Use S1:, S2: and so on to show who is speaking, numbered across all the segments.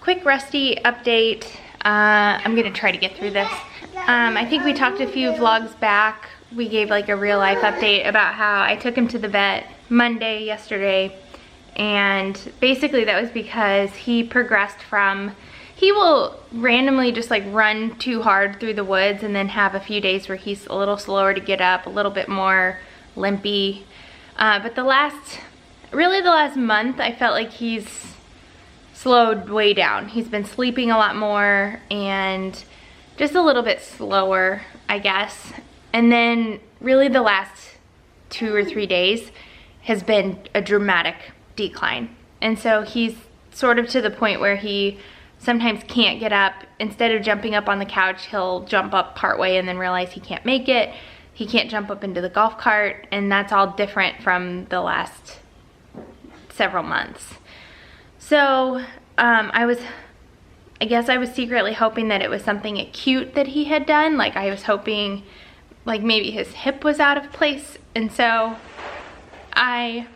S1: quick Rusty update. I'm gonna try to get through this. I think we talked a few vlogs back. We gave like a real life update about how I took him to the vet Monday, yesterday, and basically that was because he progressed from, he will randomly just like run too hard through the woods and then have a few days where he's a little slower to get up, a little bit more limpy. But really the last month, I felt like he's slowed way down. He's been sleeping a lot more and just a little bit slower, I guess. And then really the last 2 or 3 days has been a dramatic decline. And so he's sort of to the point where he sometimes can't get up. Instead of jumping up on the couch, he'll jump up partway and then realize he can't make it. He can't jump up into the golf cart, and that's all different from the last several months. So I guess I was secretly hoping that it was something acute that he had done. Like I was hoping like maybe his hip was out of place, and so I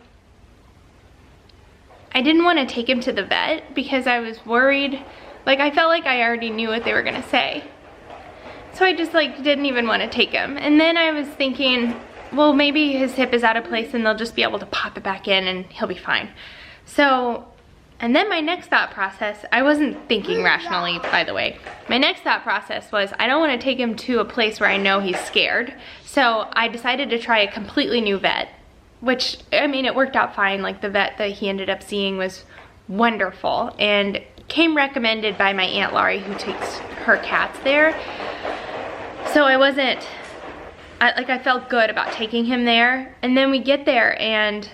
S1: didn't want to take him to the vet because I was worried. Like I felt like I already knew what they were gonna say. So I just like didn't even want to take him. And then I was thinking, well, maybe his hip is out of place and they'll just be able to pop it back in and he'll be fine. So, and then my next thought process, I wasn't thinking rationally, by the way. My next thought process was, I don't want to take him to a place where I know he's scared. So I decided to try a completely new vet, which, I mean, it worked out fine. Like the vet that he ended up seeing was wonderful and came recommended by my Aunt Laurie, who takes her cats there. So I felt good about taking him there. And then we get there, and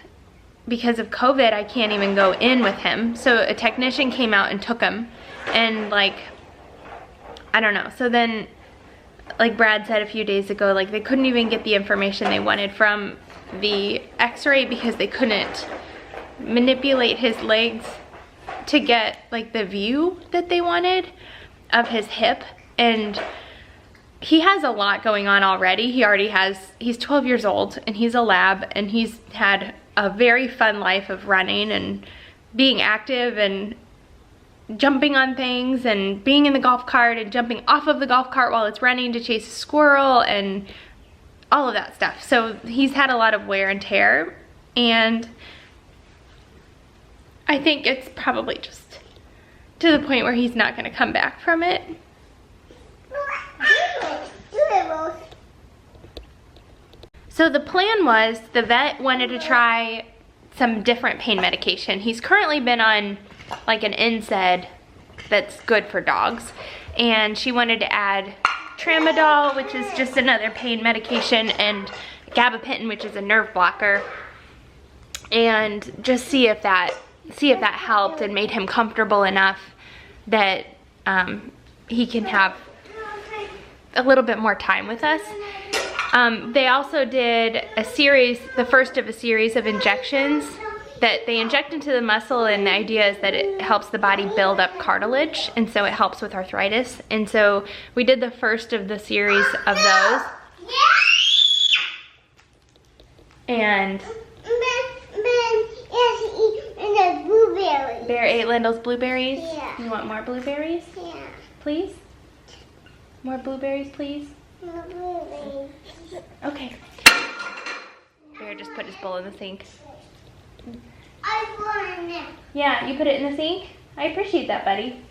S1: because of COVID, I can't even go in with him. So a technician came out and took him, and like, I don't know. So then, like Brad said a few days ago, like they couldn't even get the information they wanted from the x-ray because they couldn't manipulate his legs to get like the view that they wanted of his hip. And he has a lot going on already. He's 12 years old and he's a lab, and he's had a very fun life of running and being active and jumping on things and being in the golf cart and jumping off of the golf cart while it's running to chase a squirrel and all of that stuff. So he's had a lot of wear and tear, and I think it's probably just to the point where he's not going to come back from it. So the plan was, the vet wanted to try some different pain medication. He's currently been on like an NSAID that's good for dogs, and she wanted to add tramadol, which is just another pain medication, and gabapentin, which is a nerve blocker, and just see if that helped and made him comfortable enough that he can have a little bit more time with us. They also did the first of a series of injections that they inject into the muscle, and the idea is that it helps the body build up cartilage, and so it helps with arthritis. And so we did the first of the series of those. And Bear ate Lyndle's blueberries? Yeah. You want more blueberries? Yeah. Please? More blueberries, please? More blueberries. Okay. Bear just put his bowl in the sink. I put it in there. Yeah, you put it in the sink? I appreciate that, buddy.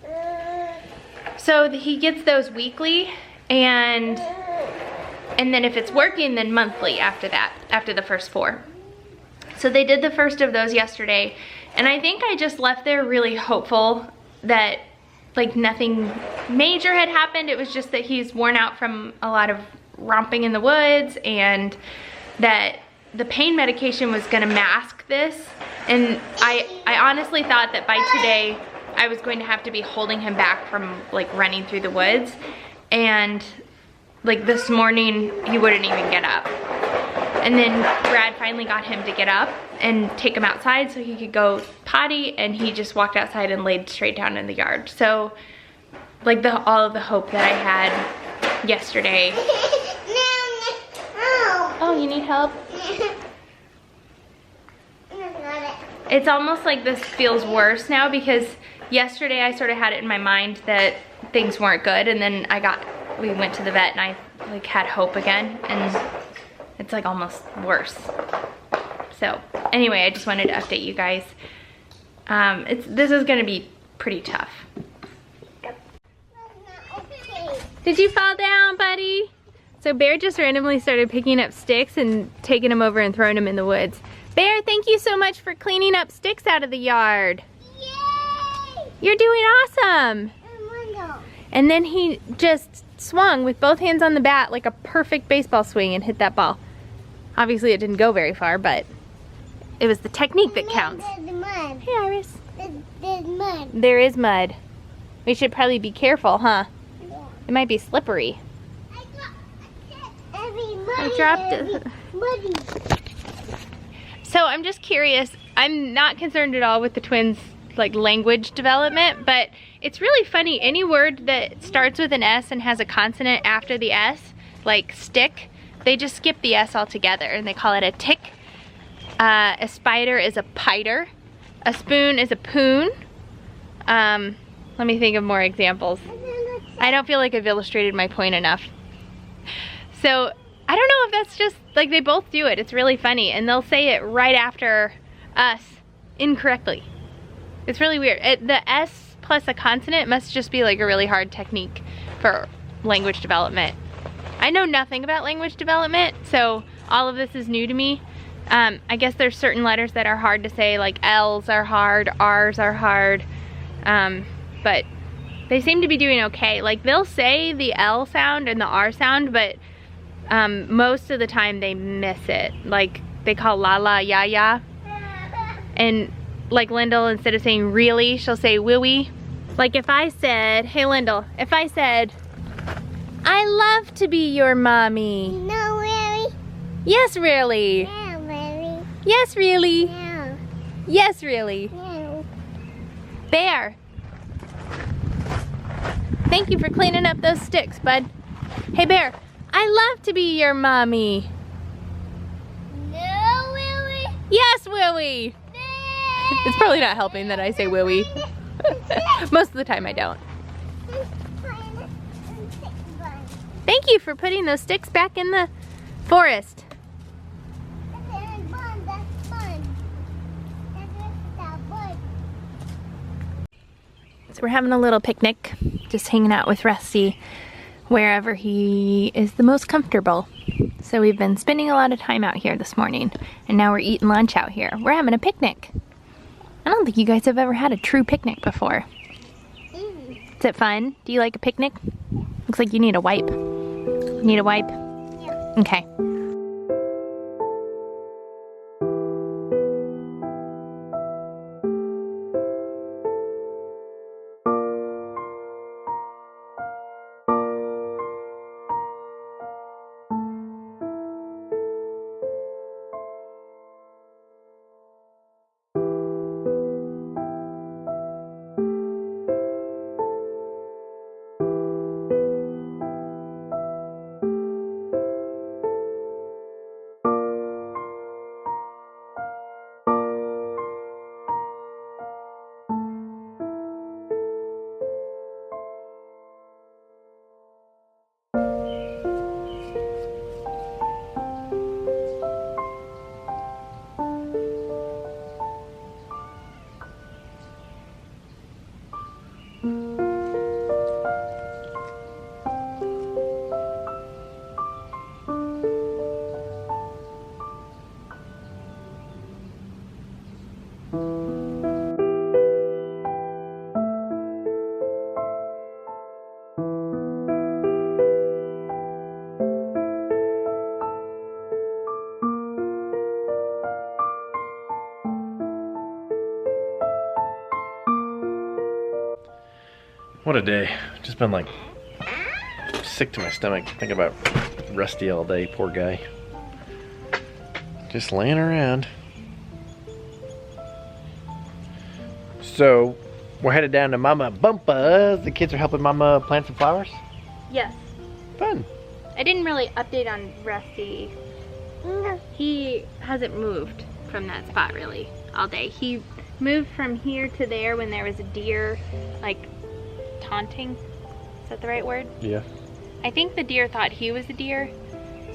S1: So he gets those weekly, and then if it's working, then monthly after that, after the first 4. So they did the first of those yesterday, and I think I just left there really hopeful that like nothing major had happened. It was just that he's worn out from a lot of romping in the woods, and that the pain medication was gonna mask this. And I honestly thought that by today I was going to have to be holding him back from like running through the woods, and like this morning he wouldn't even get up. And then Brad finally got him to get up and take him outside so he could go potty, and he just walked outside and laid straight down in the yard. So like all of the hope that I had yesterday. Oh, you need help? It's almost like this feels worse now because yesterday I sort of had it in my mind that things weren't good, and then we went to the vet and I like had hope again, and it's like almost worse. So anyway, I just wanted to update you guys. This is gonna be pretty tough. Did you fall down, buddy? So Bear just randomly started picking up sticks and taking them over and throwing them in the woods. Bear, thank you so much for cleaning up sticks out of the yard.
S2: Yay!
S1: You're doing awesome. And then he just swung with both hands on the bat like a perfect baseball swing and hit that ball. Obviously it didn't go very far, but it was the technique that counts.
S2: There's mud.
S1: Hey, Iris.
S2: There's mud.
S1: There is mud. We should probably be careful, huh?
S2: Yeah.
S1: It might be slippery.
S2: I
S1: dropped it.
S2: Muddy.
S1: So I'm just curious. I'm not concerned at all with the twins' like language development, but it's really funny. Any word that starts with an S and has a consonant after the S, like stick, they just skip the S altogether and they call it a tick. A spider is a piter. A spoon is a poon. Let me think of more examples. I don't feel like I've illustrated my point enough. So I don't know if that's just, like, they both do it. It's really funny. And they'll say it right after us incorrectly. It's really weird. The S plus a consonant must just be like a really hard technique for language development. I know nothing about language development, so all of this is new to me. I guess there's certain letters that are hard to say, like L's are hard, R's are hard, but they seem to be doing okay. Like, they'll say the L sound and the R sound, but most of the time they miss it. Like, they call la la ya ya, and like Lyndle, instead of saying really, she'll say wee. Like if I said, hey Lyndle, if I said, I love to be your mommy.
S2: No, really?
S1: Yes, really.
S2: Yeah, really.
S1: Yes, really.
S2: No.
S1: Yes, really.
S2: No.
S1: Bear. Thank you for cleaning up those sticks, bud. Hey Bear, I love to be your mommy.
S2: No, Willie.
S1: Yes, Willie. It's probably not helping that I say Willie. Most of the time I don't. Thank you for putting those sticks back in the forest. So we're having a little picnic, just hanging out with Rusty wherever he is the most comfortable. So we've been spending a lot of time out here this morning, and now we're eating lunch out here. We're having a picnic. I don't think you guys have ever had a true picnic before. Is it fun? Do you like a picnic? Looks like you need a wipe. Need a wipe?
S2: Yeah.
S1: Okay.
S3: What a day. Just been like sick to my stomach thinking about Rusty all day, poor guy. Just laying around. So, we're headed down to Mama Bumpa's. The kids are helping Mama plant some flowers.
S1: Yes.
S3: Fun.
S1: I didn't really update on Rusty. He hasn't moved from that spot really all day. moved from here to there when there was a deer, like, taunting. Is that the right word?
S3: Yeah.
S1: I think the deer thought he was a deer,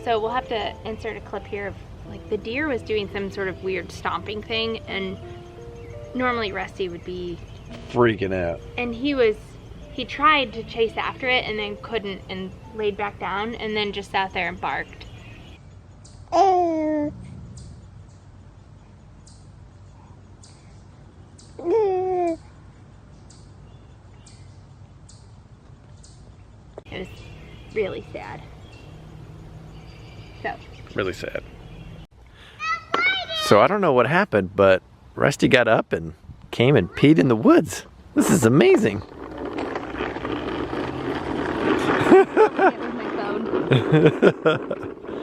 S1: so we'll have to insert a clip here of, like, the deer was doing some sort of weird stomping thing, and normally Rusty would be
S3: Freaking out.
S1: and he tried to chase after it and then couldn't and laid back down and then just sat there and barked. It was really sad. So.
S3: Really sad. So I don't know what happened, but Rusty got up and came and peed in the woods. This is amazing.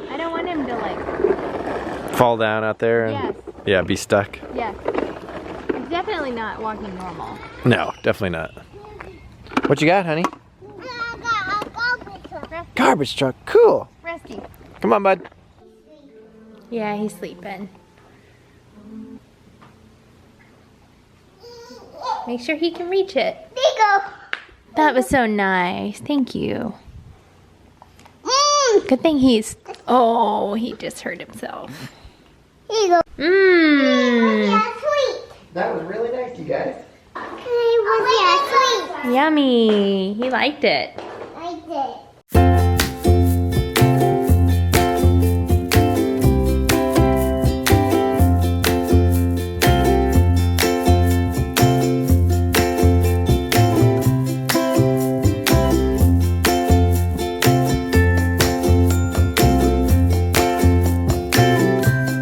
S1: I don't want him to like
S3: Fall down out there and
S1: Yes.
S3: yeah, be stuck.
S1: Yes. He's definitely not walking normal.
S3: No, definitely not. What you got, honey? Garbage truck. Cool.
S1: Rusty.
S3: Come on, bud.
S1: Yeah, he's sleeping. Make sure he can reach it.
S2: There you go.
S1: That was so nice. Thank you. Good thing he's... Oh, he just hurt himself.
S2: Here you go.
S1: Mmm.
S2: Yeah, sweet.
S3: That was really nice, you guys.
S2: It was yeah, sweet.
S1: Yummy. He liked it.